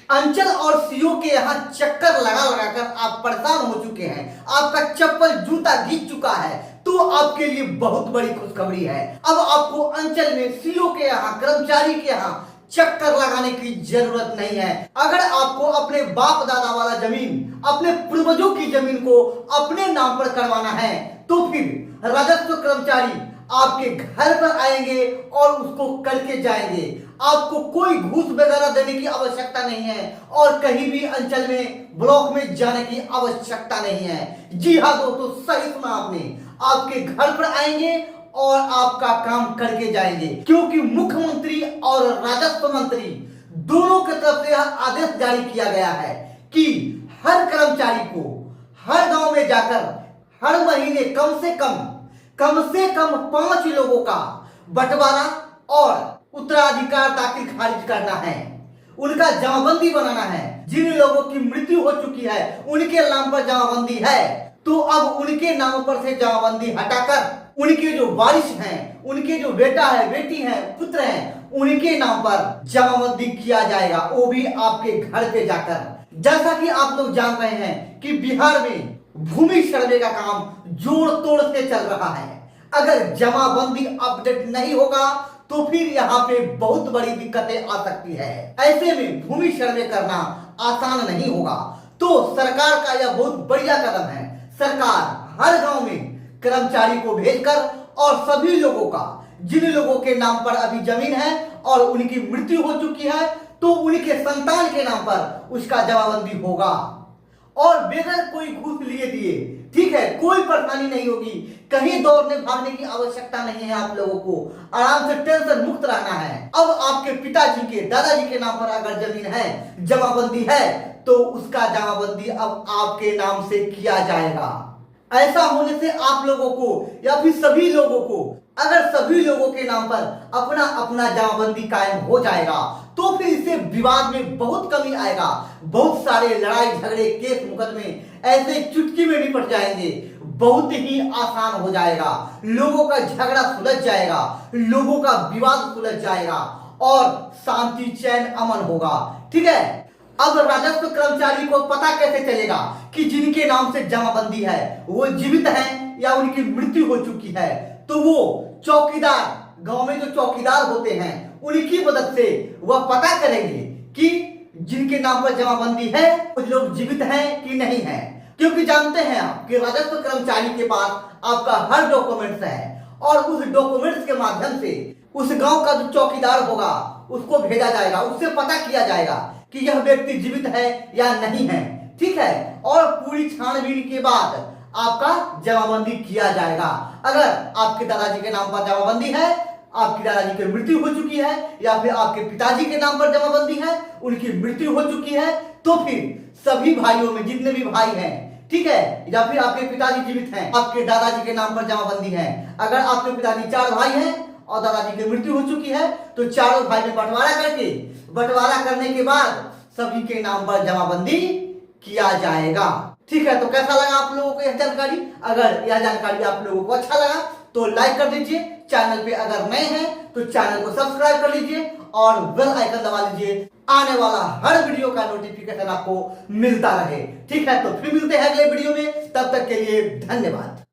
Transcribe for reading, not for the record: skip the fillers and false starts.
अंचल और सीओ के यहाँ चक्कर लगा लगाकर आप परेशान हो चुके हैं, आपका चप्पल जूता घिस चुका है, तो आपके लिए बहुत बड़ी खुशखबरी है। अब आपको अंचल में सीओ के यहाँ, कर्मचारी के यहाँ चक्कर लगाने की जरूरत नहीं है। अगर आपको अपने बाप दादा वाला जमीन, अपने पूर्वजों की जमीन को अपने नाम पर करवाना है, तो फिर राजस्व कर्मचारी आपके घर पर आएंगे और उसको करके जाएंगे। आपको कोई घूस वगैरह देने की आवश्यकता नहीं है और कहीं भी अंचल में, ब्लॉक में जाने की आवश्यकता नहीं है। जी हाँ दोस्तों, सही सुना आपने, आपके घर पर आएंगे और आपका काम करके जाएंगे, क्योंकि मुख्यमंत्री और राजस्व मंत्री दोनों की तरफ से यह आदेश जारी किया गया है कि हर कर्मचारी को हर गांव में जाकर हर महीने कम से कम 5 लोगों का बंटवारा और उत्तराधिकार दाखिल खारिज करना है, उनका जमाबंदी बनाना है। जिन लोगों की मृत्यु हो चुकी है उनके नाम पर जमाबंदी है, तो अब उनके नाम पर से जमाबंदी हटाकर उनके जो वारिस हैं, उनके जो बेटा है, बेटी है, पुत्र हैं, उनके नाम पर जमाबंदी किया जाएगा, वो भी आपके घर पे जाकर। जैसा कि आप लोग जान रहे हैं कि बिहार में भूमि सर्वे का काम जोड़ तोड़ से चल रहा है। अगर जमाबंदी अपडेट नहीं होगा तो फिर यहाँ पे बहुत बड़ी दिक्कतें आ सकती है। ऐसे में भूमि सर्वे करना आसान नहीं होगा, तो सरकार का यह बहुत बढ़िया कदम है। सरकार हर गांव में कर्मचारी को भेजकर और सभी लोगों का, जिन लोगों के नाम पर अभी जमीन है और उनकी मृत्यु हो चुकी है, तो उनके संतान के नाम पर उसका जमाबंदी होगा और बगैर कोई घूस लिए दिए, ठीक है, कोई परेशानी नहीं होगी। कहीं दौड़ने भागने की आवश्यकता नहीं है। आप लोगों को आराम से टेंशन मुक्त रहना है। अब आपके पिताजी के, दादाजी के नाम पर अगर जमीन है, जमाबंदी है, तो उसका जमाबंदी अब आपके नाम से किया जाएगा। ऐसा होने से आप लोगों को या फिर सभी लोगों को, अगर सभी लोगों के नाम पर अपना अपना जमाबंदी कायम हो जाएगा, तो फिर इससे विवाद में बहुत कमी आएगा। बहुत सारे लड़ाई झगड़े, केस मुकदमे ऐसे चुटकी में निपट जाएंगे, बहुत ही आसान हो जाएगा। लोगों का झगड़ा सुलझ जाएगा, लोगों का विवाद सुलझ जाएगा और शांति, चैन, अमन होगा, ठीक है। अब राजस्व कर्मचारी को पता कैसे चलेगा कि जिनके नाम से जमाबंदी है वो जीवित हैं या उनकी मृत्यु हो चुकी है? तो वो चौकीदार, गांव में जो चौकीदार होते हैं, उनकी मदद से वह पता करेंगे कि जिनके नाम पर जमाबंदी है वो लोग जीवित हैं कि नहीं है। क्योंकि जानते हैं आप कि राजस्व कर्मचारी के पास आपका हर डॉक्यूमेंट्स है और उस डॉक्यूमेंट्स के माध्यम से उस गांव का जो चौकीदार होगा उसको भेजा जाएगा, उससे पता किया जाएगा कि यह व्यक्ति जीवित है या नहीं है, ठीक है। और पूरी छानबीन के बाद आपका जमाबंदी किया जाएगा। अगर आपके दादाजी के नाम पर जमाबंदी है, आपकी दादाजी की मृत्यु हो चुकी है, या फिर आपके पिताजी के नाम पर जमाबंदी है, उनकी मृत्यु हो चुकी है, तो फिर सभी भाइयों में जितने भी भाई हैं, ठीक है, या फिर आपके पिताजी जीवित हैं, आपके दादाजी के नाम पर जमाबंदी है। अगर आपके पिताजी 4 भाई हैं और दादाजी की मृत्यु हो चुकी है, तो चारों भाई में बंटवारा करने के बाद सभी के नाम पर जमाबंदी किया जाएगा, ठीक है। तो कैसा लगा आप लोगों को यह जानकारी? अगर यह जानकारी आप लोगों को अच्छा लगा तो लाइक कर दीजिए, चैनल पे अगर नए हैं तो चैनल को सब्सक्राइब कर लीजिए और बेल आइकन दबा लीजिए, आने वाला हर वीडियो का नोटिफिकेशन आपको मिलता रहे, ठीक है। तो फिर मिलते हैं अगले वीडियो में, तब तक के लिए धन्यवाद।